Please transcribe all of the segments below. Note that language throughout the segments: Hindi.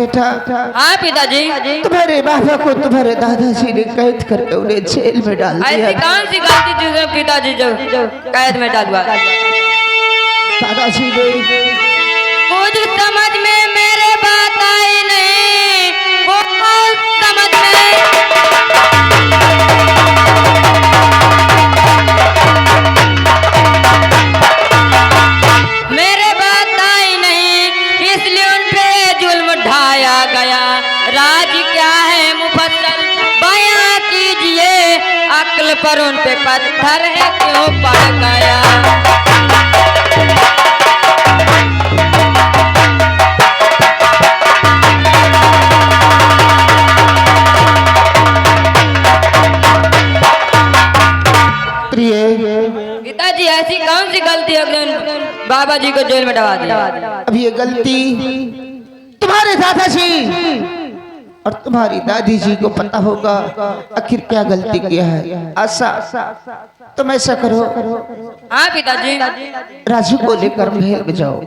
बेटा। हाँ पिताजी। तुम्हारे बाबा को तुम्हारे दादाजी ने कैद करके उन्हें जेल में डाल दिया। ऐसी कौन सी गलती थी पिताजी जो कैद में डालवा? दादाजी ने कुछ समझ में मेरे बात आई नहीं, कुछ समझ में मेरे बात आई नहीं, इसलिए उन पे जुल्म ढाया गया। राज क्या है मुफस्सल बयां कीजिए, अक्ल पर उन पे पत्थर है क्यों पड़ गया? पिताजी ऐसी कौन सी गलती है बाबा जी को जेल में डलवा दिया? अब ये गलती तुम्हारे दादाजी और तुम्हारी दादी जी को पता होगा आखिर क्या गलती किया है। आशा तुम ऐसा करो। हाँ पिताजी। राजू को लेकर महल में जाओ,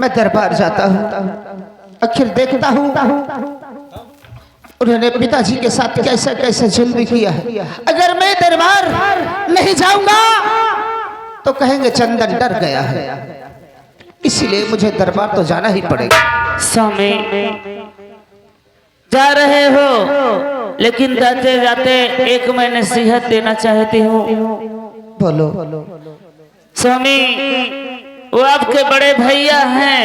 मैं दरबार जाता हूँ, आखिर देखता हूँ उन्होंने पिताजी के साथ कैसा कैसा जुल्म किया है। अगर मैं दरबार नहीं जाऊंगा तो कहेंगे चंदन डर गया है, इसलिए मुझे दरबार तो जाना ही पड़ेगा। स्वामी जा रहे हो, लेकिन जाते जाते एक मैं नसीहत देना चाहती हूँ। बोलो। स्वामी वो आपके बड़े भैया हैं,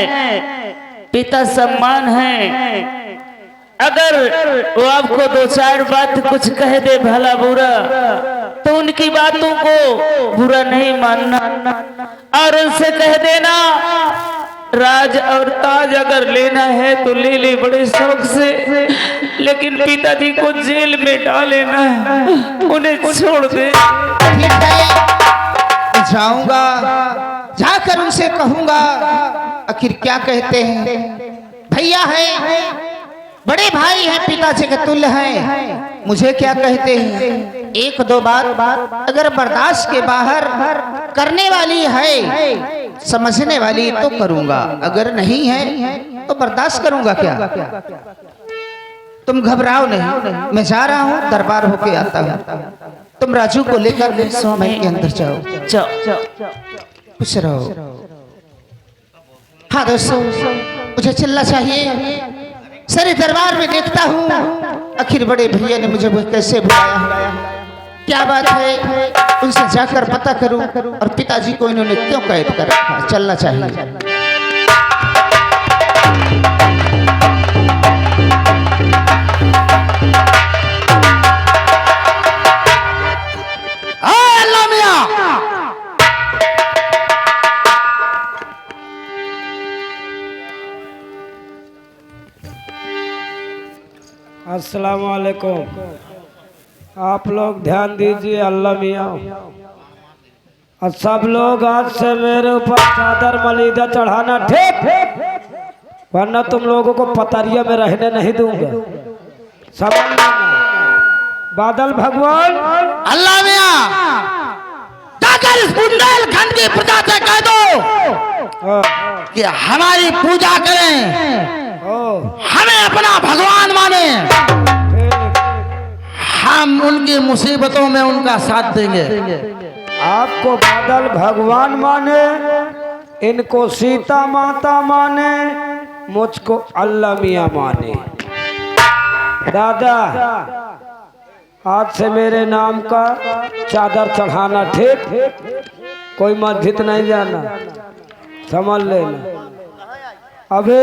पिता सम्मान हैं। अगर वो आपको दो चार बात कुछ कह दे भला बुरा, तो उनकी बातों को बुरा नहीं मानना और उनसे कह देना राज और ताज अगर लेना है तो ले ले बड़े शौक से, लेकिन पिताजी को जेल में डालेना है, उन्हें छोड़ दे। जाऊंगा, जाकर उनसे कहूंगा आखिर क्या कहते हैं। भैया है, बड़े भाई हैं, पिताजी के तुल्य हैं, मुझे क्या कहते हैं। एक दो बात अगर बर्दाश्त के बाहर करने वाली है, समझने वाली तो करूंगा, अगर नहीं है तो बर्दाश्त करूंगा क्या। तुम घबराओ नहीं, मैं जा रहा हूँ, दरबार होके आता हूँ। तुम राजू को लेकर महल के अंदर जाओ, खुश रहो। हाँ दोस्तों, मुझे चलना चाहिए। सारे दरबार में देखता हूँ आखिर बड़े भैया ने मुझे कैसे बुलाया है, क्या बात है, उनसे जाकर पता करूं और पिताजी को इन्होंने क्यों कैद कर रखा। चलना चाहिए। अस्सलाम वालेकुम। आप लोग ध्यान दीजिए, अल्लाह मियाँ और सब लोग आज से मेरे ऊपर चादर मलीदा चढ़ाना ठीक, वरना तुम लोगों को पतरिया में रहने नहीं दूंगा। समझ लेना। बादल भगवान अल्लाह मियाँ जाकर इस बुंदेलखंड की प्रजा से कह दो कि हमारी पूजा करें, हमें अपना भगवान माने, हम उनकी मुसीबतों में उनका साथ देंगे। आपको बादल भगवान माने, इनको सीता माता माने, मुझको अल्लाह मियाँ माने। दादा आज से मेरे नाम का चादर चढ़ाना ठीक, कोई मस्जिद नहीं जाना, समझ लेना। अभी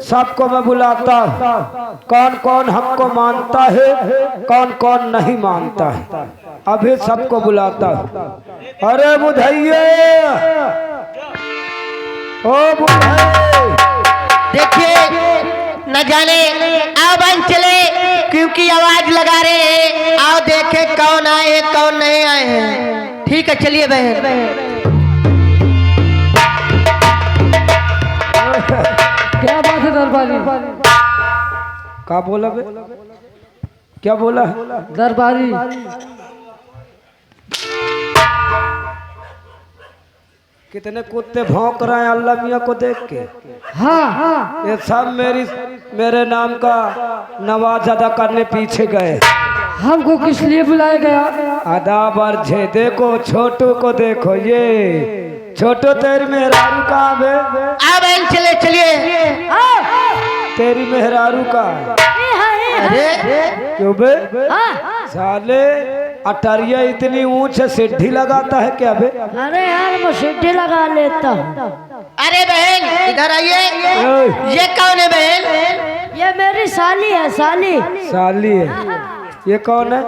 सबको मैं बुलाता हूँ, कौन कौन हमको मानता है, कौन कौन नहीं मानता है, अभी सबको बुलाता हूँ। अरे बुधैया, ओ बुधैया, देखिए न जाने आओ बन चले, क्योंकि आवाज लगा रहे हैं, आओ देखे कौन आए कौन नहीं आए हैं। ठीक है चलिए बहन। क्या बात है दरबारी? क्या बोला बे? क्या बोला दरबारी? कितने कुत्ते भौंक रहे हैं अल्लाह मियाँ को देख के। हाँ ये सब मेरे नाम का नवाज अदा करने पीछे गए। हमको किस लिए बुलाया गया? अदा बरझे देखो छोटू को देखो, ये छोटू तेरी मेहरारू कहाँ बे? अब चले चलिए। तेरी मेहरारू कहाँ? अरे क्यों बे? साले अटरिया इतनी ऊंच सीढ़ी लगाता है क्या बे? अरे यार मैं सीढ़ी लगा लेता हूँ। अरे बहन इधर आइए। ये कौन है बहन? ये मेरी साली है, साली। साली है? ये कौन है?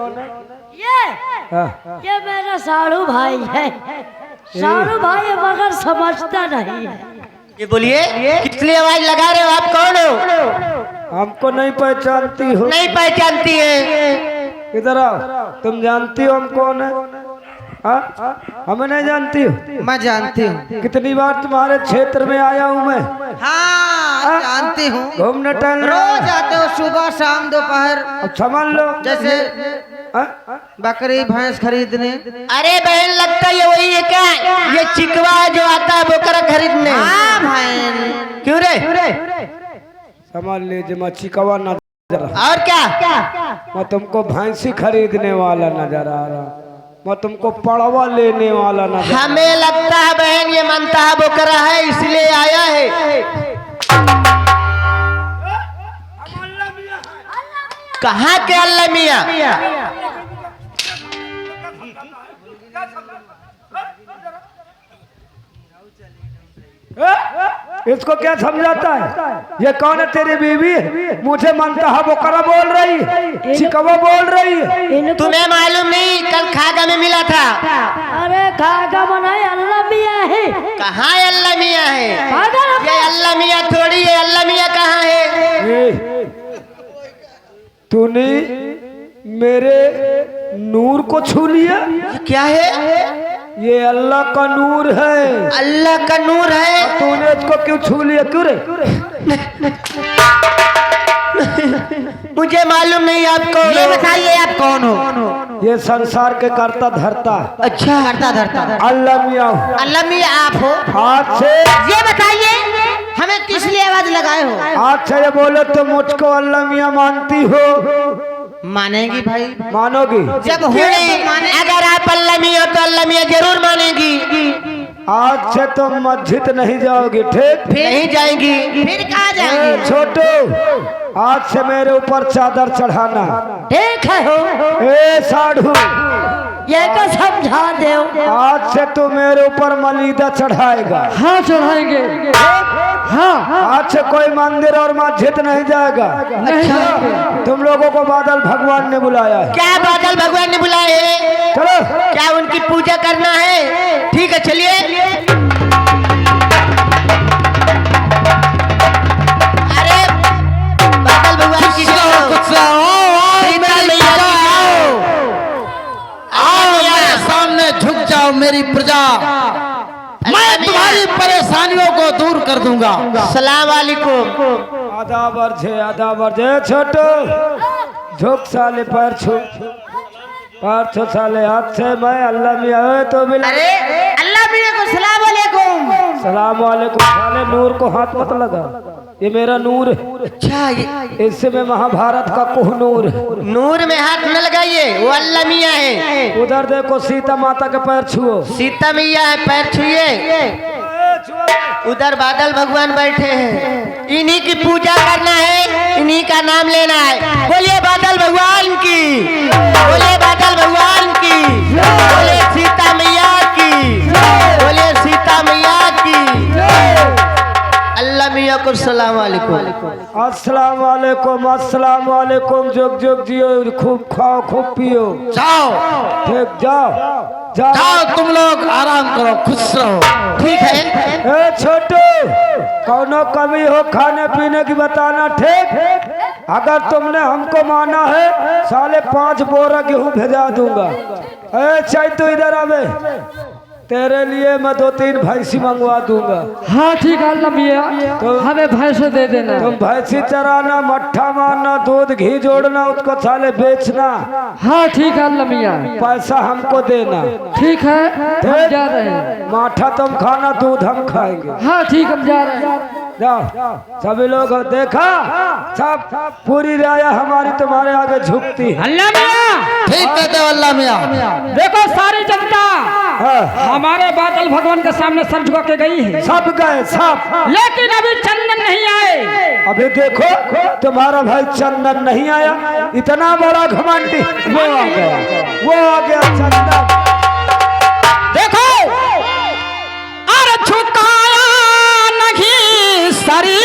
ये मेरा साड़ू भाई है। साड़ू भाई मगर समझता नहीं है। ये बोलिए कितनी आवाज लगा रहे हो, आप कौन हो? हमको नहीं पहचानती हो? नहीं पहचानती है। इधर आओ, तुम जानती हो हम कौन है? हमें नहीं जानती हो? मैं जानती हूँ। कितनी बार तुम्हारे क्षेत्र में आया हूँ मैं। हाँ जानती हूँ। घूमने टहलने रोज आते हो, सुबह शाम दोपहर। अब समझ लो जैसे बकरी भैंस खरीदने। अरे बहन लगता है वही है क्या? ये चिकवा है जो आता है बोकरा खरीदने। हाँ बहन। क्यों रे? समझ लीजिए मैं चिकवा नजर, और क्या? मैं तुमको भैंसी खरीदने वाला नजर आ रहा, मैं तुमको पड़वा लेने वाला नजर। हमें लगता है बहन ये मनता है बोकरा है इसलिए आया है। कहाँ के अल्लाह मियाँ? इसको क्या समझाता है? ये कौन है? तेरी बीवी? मुझे मनता है बोकरा बोल रही है, चिकवा बोल रही है। तुम्हें मालूम नहीं कल खागा में मिला था? अरे खागा बनाए अल्लाह मियाँ है। कहाँ अल्लाह मियाँ है? पागल ये अल्लाह मियाँ थोड़ी है। अल्लाह मियाँ कहाँ है? तूने मेरे नूर को छू लिया। क्या है? ये अल्लाह का नूर है। अल्लाह का नूर है। तूने इसको क्यों छू लिया? क्यों रे? मुझे मालूम नहीं आपको। ये बताइए आप कौन हो? ये संसार के करता धरता अच्छा करता धरता अल्लाह मियाँ। अल्लाह मियाँ आप हो? हाथ से ये बताइए हमें किस लिए आवाज लगाए हो? हाथ से ये बोलो तो मुझको अल्लाह मियाँ मानती हो? मानेगी भाई। मानोगी? जब हो क्यों नहीं? अगर आप अल्लाह मियाँ हो तो अल्लाह मियाँ जरूर मानेगी। आज से तुम मस्जिद नहीं जाओगी, ठीक? नहीं जाएंगी। फिर कहाँ जाएंगे? छोटू आज से मेरे ऊपर चादर चढ़ाना। ठीक है हो, ए साढ़ू ये को समझा दे। आज से तू मेरे ऊपर मलीदा चढ़ाएगा। हाँ चढ़ाएंगे। हाँ आज से कोई मंदिर और मस्जिद नहीं जाएगा। अच्छा तुम लोगों को बादल भगवान ने बुलाया है। क्या बादल भगवान ने बुलाए हैं? चलो क्या उनकी पूजा करना है? ठीक है चलिए। अरे बादल भगवान की सामने झुक जाओ मेरी प्रजा, मैं तुम्हारी परेशानियों को दूर कर दूंगा। सलाम वालेकुम। आधा वर्जे छोटू झुक साले पैर छू साले हाथ से। मैं अल्लाह मियाँ तो मिला। अरे अल्लाह मियाँ को सलाम वालेकुम। सलाम वालेकुम। साले नूर को हाथ मत लगा, ये मेरा नूर है। अच्छा इससे मैं महाभारत का कोहनूर है। नूर में हाथ न लगाइए, वो अल्लाह मियाँ है। उधर देखो सीता माता के पैर छुओ। सीता मैया है, पैर छुइए। उधर बादल भगवान बैठे हैं, इन्हीं की पूजा करना है, इन्हीं का नाम लेना है। बोलिए बादल भगवान की, बोलिए बादल भगवान की, बोलिए सीता मैया की, बोलिए सीता मैया की। अल्लाह मियाँ को सलाम वालेकुम। अस्सलाम वालेकुम। अस्सलाम वालेकुम। जुग जुग जियो, खूब खाओ खूब पियो। जाओ ठीक जाओ जाओ। जाओ तुम लोग आराम करो, खुश रहो। ठीक है। ए छोटू कौनो कमी हो खाने पीने की बताना, ठीक? अगर तुमने हमको माना है साले 5 बोरा गेहूं भेजा दूंगा। ए चाय तो इधर आवे। तेरे लिए मैं 2-3 भैंसी मंगवा दूंगा। हाँ ठीक है अल्लाह मियाँ, हमें भैंस दे देना। तुम भैंसी चराना, मट्ठा मारना, दूध घी जोड़ना, उसको साले बेचना। हाँ ठीक है अल्लाह मियाँ, पैसा हमको देना। ठीक है हम जा रहे हैं। माठा तुम खाना, दूध हम खाएंगे। हाँ ठीक हम जा रहे हैं। जाओ सभी लोग देखा, सब पूरी राया हमारी तुम्हारे आगे झुकती है। अल्लाह मियाँ ठीक कहते हो अल्लाह मियाँ। देखो सारी जनता हाँ, हमारे बादल भगवान के सामने सर झुका के गई है, सब गए सब, लेकिन अभी चंदन नहीं आए। अभी देखो तुम्हारा भाई चंदन नहीं आया, इतना बड़ा घमंडी वो आ गया, वो आ गया चंदन। देखो अरे झुकाया नहीं सरी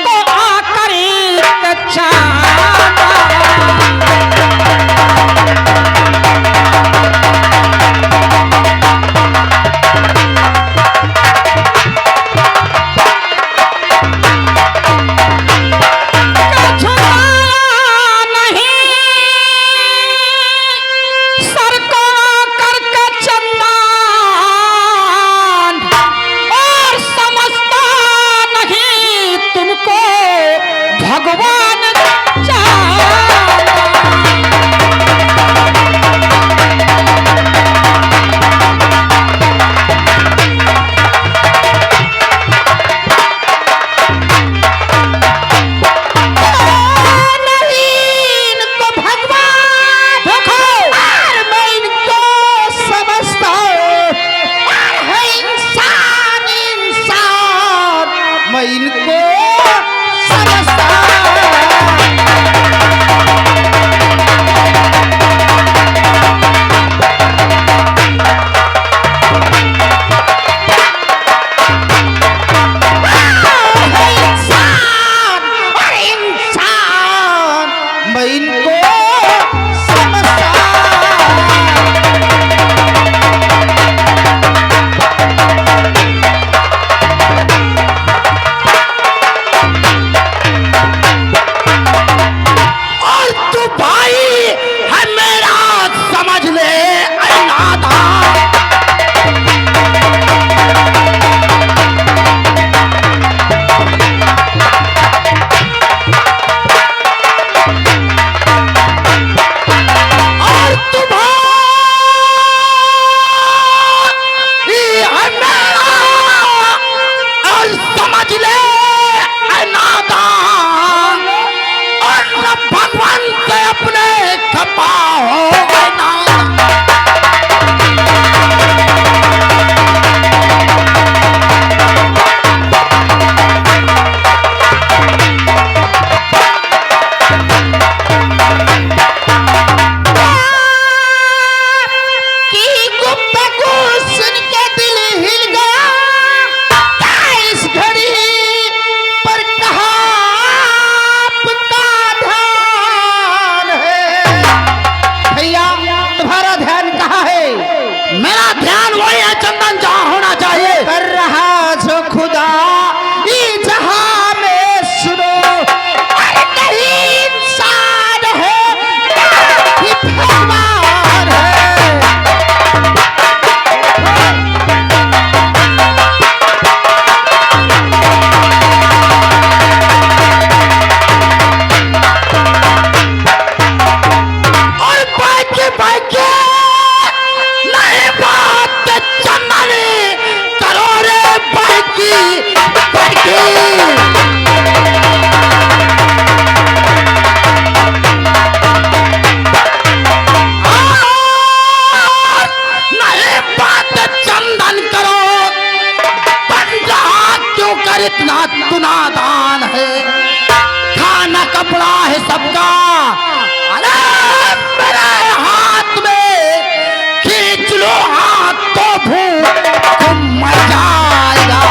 को आकरी कच्चा इतना तुनादान है, खाना कपड़ा है सबका, अरे मेरे हाथ में खींच लो हाथ तो भूख मर जाएगा।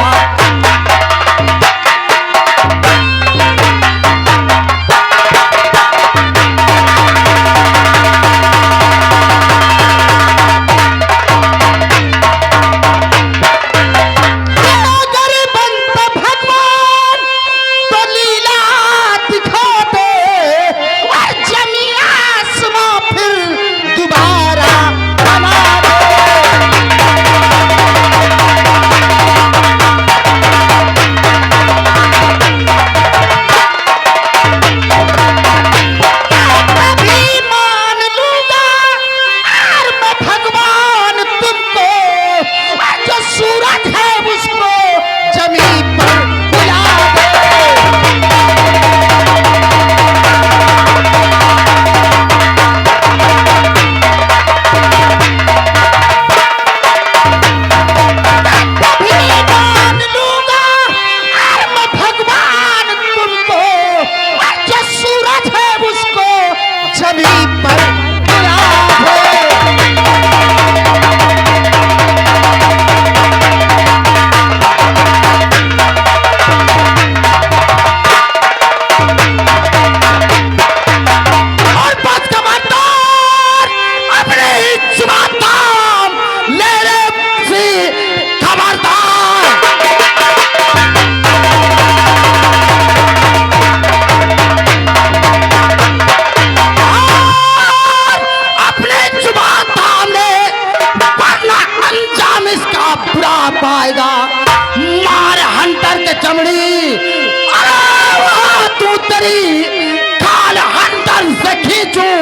तेरी काल हंटर से खींचूं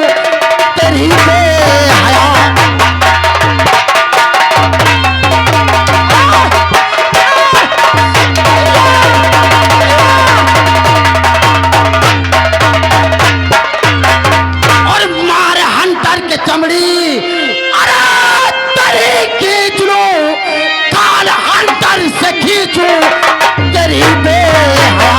तेरी बेहया। और मारे हंटर के चमड़ी, अरे तेरी खींच लूं, काल हंटर से खींचूं तेरी बेहया।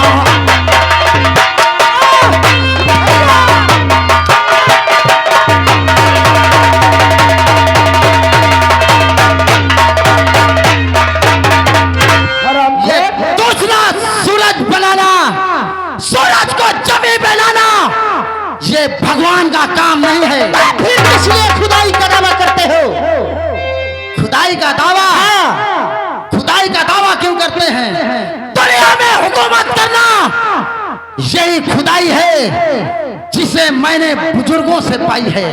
ये दूसरा सूरज बनाना, सूरज को जमी पे लाना, ये भगवान का काम नहीं है। फिर किस लिए खुदाई का दावा करते हो? खुदाई का दावा, खुदाई का दावा क्यों करते हैं? दुनिया में हुकूमत करना यही खुदाई है जिसे मैंने बुजुर्गों से पाई है।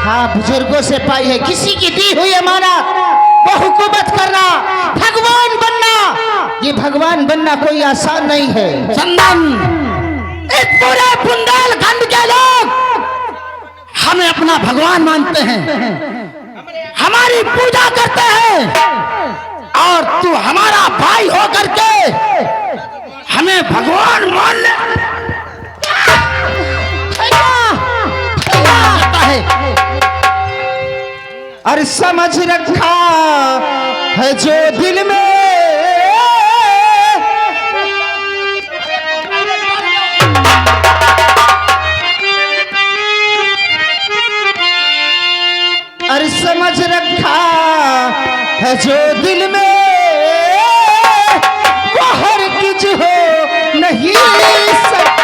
हाँ, बुजुर्गों से पाई है। किसी की दी हुई अमानत वो हुकूमत करना, भगवान बनना, ये भगवान बनना कोई आसान नहीं है। चंदन, इस पूरे बुंदेलखंड के लोग हमें अपना भगवान मानते हैं, हमारी पूजा करते हैं, और तू हमारा भाई होकर के हमें भगवान मान ले है। और समझ रखा है जो दिल में, और समझ रखा है जो दिल में, वो हरगिज़ हो नहीं सकता।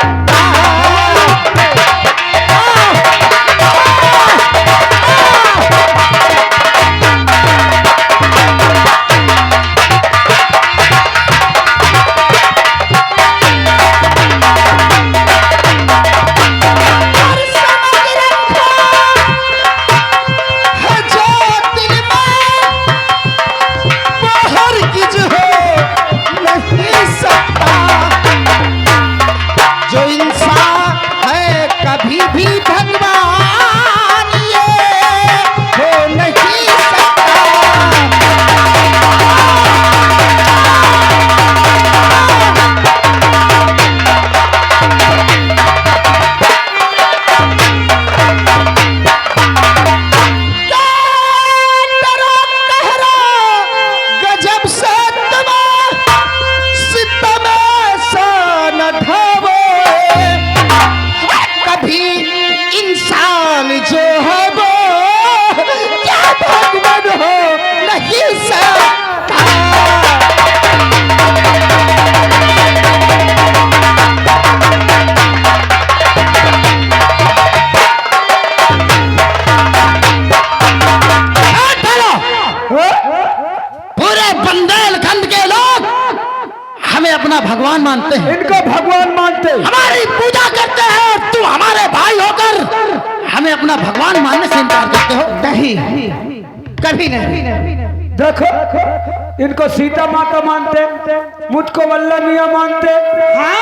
भगवान मानते हैं, इनको भगवान मानते हैं, हमारी पूजा करते हैं, और तू हमारे भाई होकर हमें अपना भगवान मानने से इनकार करते हो? नहीं, कभी नहीं। देखो इनको सीता माता मानते, मुझको वल्लभ मियां मानते। हाँ?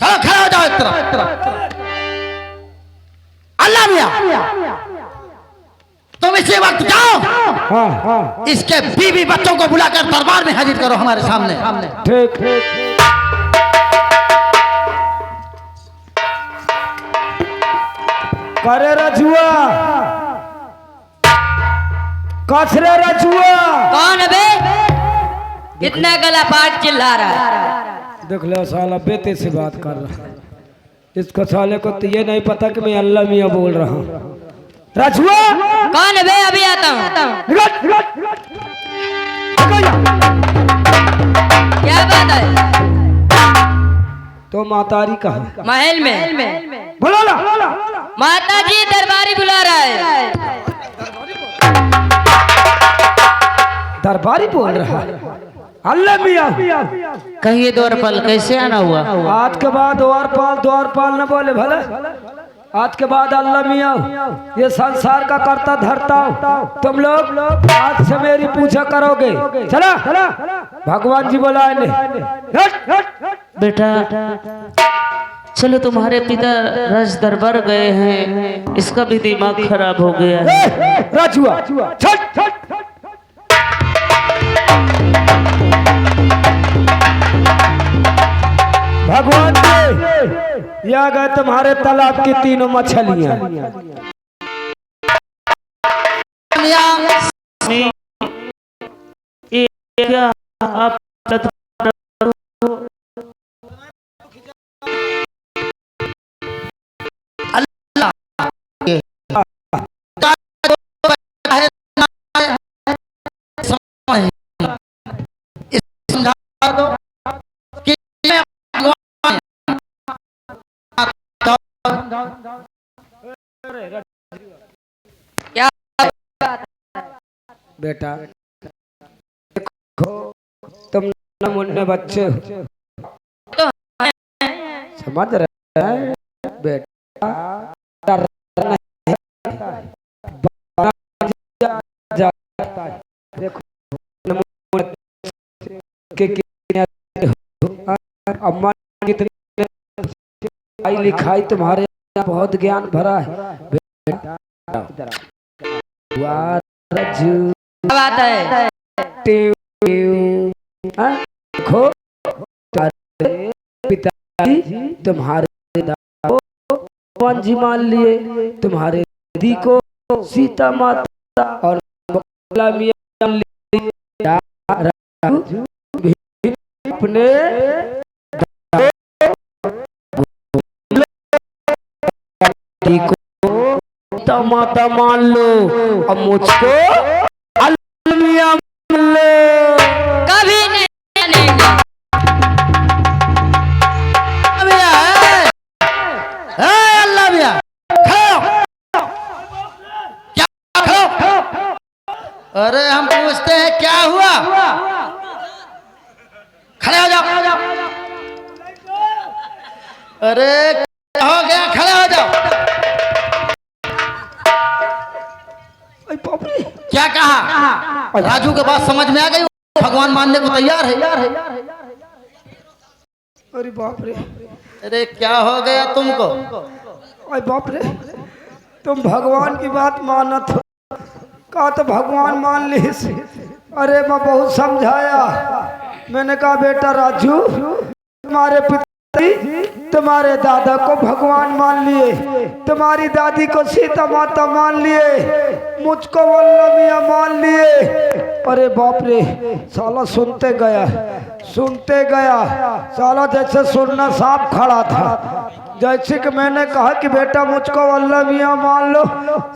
चलो खड़ा हो जाओ एक तरफ। अल्लाह मियां, तुम इसी वक्त जाओ, हाँ हाँ इसके बीवी बच्चों को बुलाकर दरबार में हाजिर करो हमारे सामने। ठीक। करे रजुआ, कसरे रजुआ। कौन है बे? इतना गला पाट चिल्ला रहा है। देख लो साला बेटे से बात कर रहा है, इसको साले को तो ये नहीं पता कि मैं अल्लाह मियां बोल रहा हूँ। रजुआ कौन है बे? अभी आता हूँ। क्या बात है? तो मातारी कहाँ? महल में। बोलो ना। माता जी दरबारी बुला रहा है। दरबारी बोल रहा है अल्लाह मियां। कहिए द्वारपाल कैसे आना हुआ? आज के बाद द्वारपाल न बोले भला। आज के बाद अल्लाह मियाँ ये संसार का करता धरता हूँ। तुम लोग आज से मेरी पूजा करोगे। चला भगवान जी बुलाए ने। बेटा चलो, तुम्हारे पिता राज दरबार गए हैं, इसका भी दिमाग खराब हो गया है। राजुआ छट भगवान जी, या गए तुम्हारे तालाब की तीनों मछलियां। क्या आप क्या बेटा देखो, तुम मुन्ने बच्चे हो, समझ रहे हैं बेटा। देखो अम्मा कितनी पढ़ाई लिखाई तुम्हारे यहाँ बहुत ज्ञान भरा है बेटा। बात है? देखो पिताजी तुम्हारे भगवान जी मान लिए, तुम्हारे दीदी को सीता माता और अपने को माता मान लो और मुझको अलमिया मान लो। कभी नहीं मानेंगे। अल्लाह भैया क्या अरे हम पूछते हैं क्या हुआ? खड़े हो जाओ। अरे क्या हो गया? खड़े हो जाओ। क्या कहा? राजू के बात समझ में आ गई? भगवान मानने को तैयार है। अरे बाप रे, अरे क्या हो गया तुमको? अरे बाप रे, तुम भगवान की बात मानत हो का? तो भगवान मान ली। अरे मैं बहुत समझाया, मैंने कहा बेटा राजू, तुम्हारे पिताजी तुम्हारे दादा को भगवान मान लिए, तुम्हारी दादी को सीता माता मान लिए, मुझको वल्लभिया मान लिए। अरे बाप रे, साला सुनते गया साला जैसे सुनना सांप खड़ा था। जैसे कि मैंने कहा कि बेटा मुझको वल्लभिया मान लो,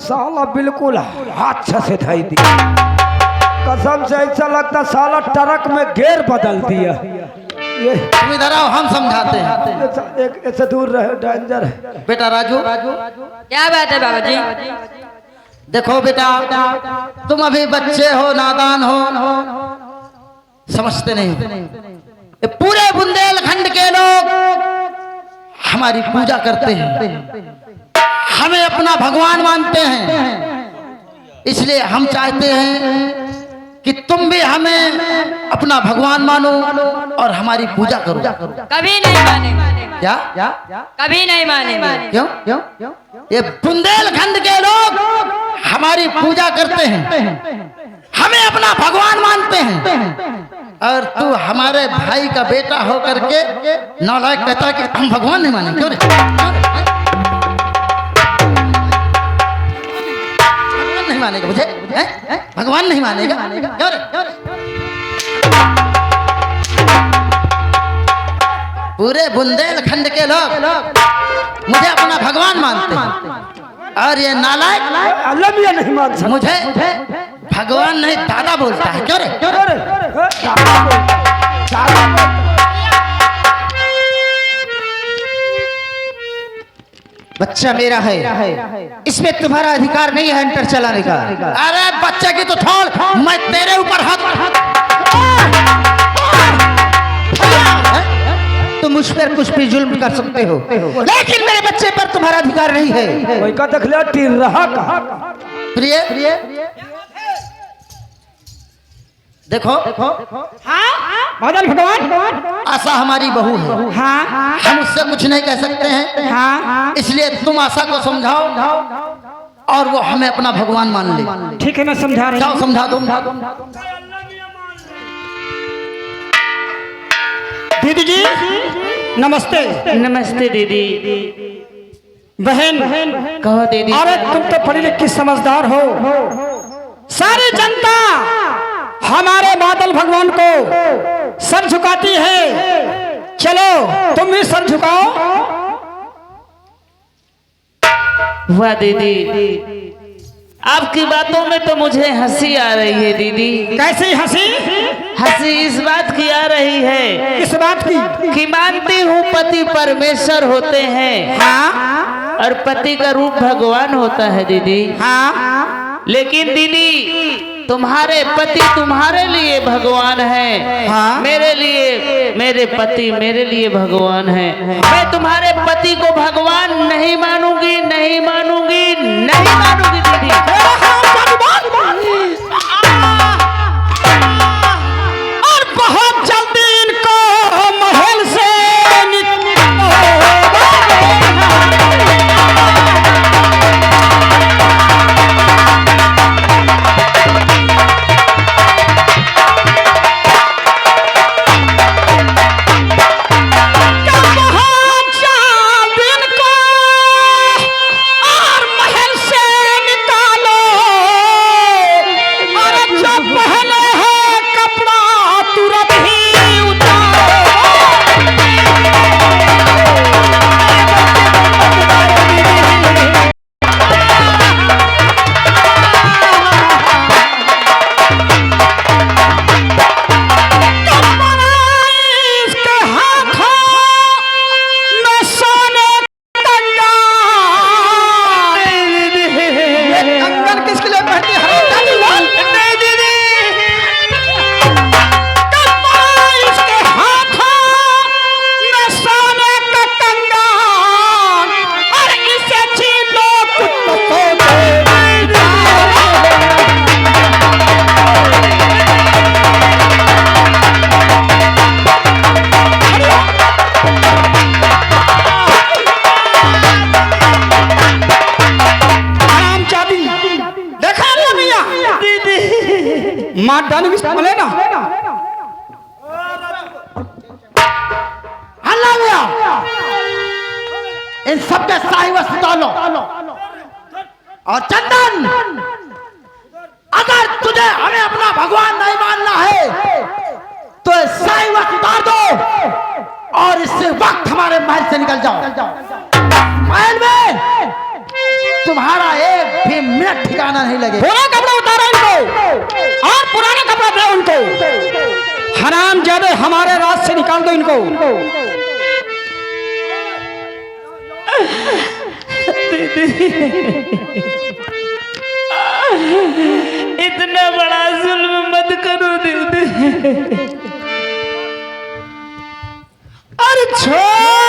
साला बिल्कुल हाथ से धाई दिया। कसम से ऐसा लगता साला ट्रक में गेयर बदल दिया। ये तुम इधर आओ, हम समझाते हैं। एक ऐसे दूर रहे, डेंजर है। बेटा राजू, क्या बात है बाबा जी? देखो बेटा, तुम अभी बच्चे हो, नादान हो, समझते नहीं हो। ये पूरे बुंदेलखंड के लोग हमारी पूजा करते हैं, हमें अपना भगवान मानते हैं। इसलिए हम चाहते हैं कि तुम भी हमें अपना भगवान मानो और हमारी पूजा करो। कभी नहीं मानेंगे। क्या? कभी नहीं मानेंगे। क्यों? ये बुंदेलखंड के लोग हमारी पूजा करते हैं, हमें अपना भगवान मानते हैं, और तू हमारे भाई का बेटा होकर के नालायक कहता है कि हम भगवान नहीं मानेंगे। क्यों रे? भगवान नहीं मानेगा मुझे? भगवान नहीं मानेगा? क्यों रे? पूरे बुंदेलखंड के लोग मुझे अपना भगवान मानते हैं, और ये नालायक अल्लाह भी नहीं मान सकता। मुझे भगवान नहीं दादा बोलता है। क्यों रे? बच्चा मेरा है, इसमें तुम्हारा अधिकार नहीं है एंटर चलाने का। अरे बच्चे की तो छोड़, मैं तेरे ऊपर हाथ तुम मुझ मुझ पर कुछ भी जुल्म कर सकते हो, लेकिन मेरे बच्चे पर तुम्हारा अधिकार नहीं है। कोई का देख लिया टिर रहा का। प्रिय देखो बादल भगवान आशा हमारी बहू है, हाँ हम उससे कुछ नहीं कह सकते हैं, हाँ इसलिए तुम आशा को समझाओ और वो हमें अपना भगवान मान ले। ठीक है मैं समझा रही जाओ हूँ। समझा दो। दीदी जी नमस्ते। नमस्ते दीदी। बहन कहो दीदी। अरे तुम तो पढ़ी लिखी समझदार हो। सारी जनता हमारे बादल भगवान को सर झुकाती है, चलो तुम भी सर झुकाओ। वाह दीदी, आपकी बातों में तो मुझे हंसी आ रही है दीदी। कैसी हंसी? हंसी इस बात की आ रही है किस बात की? कि मानती हूँ पति परमेश्वर होते हैं, हाँ और पति का रूप भगवान होता है दीदी। हाँ लेकिन दीदी तुम्हारे पति तुम्हारे लिए भगवान है, हाँ। मेरे लिए मेरे पति मेरे लिए भगवान है। मैं तुम्हारे पति को भगवान नहीं मानूंगी, नहीं मानूंगी, नहीं मानूंगी दीदी। और बहुत जल्दी इनको महल से मार भी संभले ना। हल्ला गया, इन सबके शाही वस्त्र डालो। और चंदन, अगर तुझे हमें अपना भगवान नहीं मानना है तो शाही वस्त्र उतार दो और इस वक्त हमारे महल से निकल जाओ। महल में तुम्हारा एक भी मिनट ठिकाना नहीं लगेगा। पूरा कपड़ा उतारा इनको और पुराने कपड़ा दे उनको। हराम जादे हमारे राज से निकाल दो इनको। इतना बड़ा जुल्म मत करो दीदी। अरे छोड़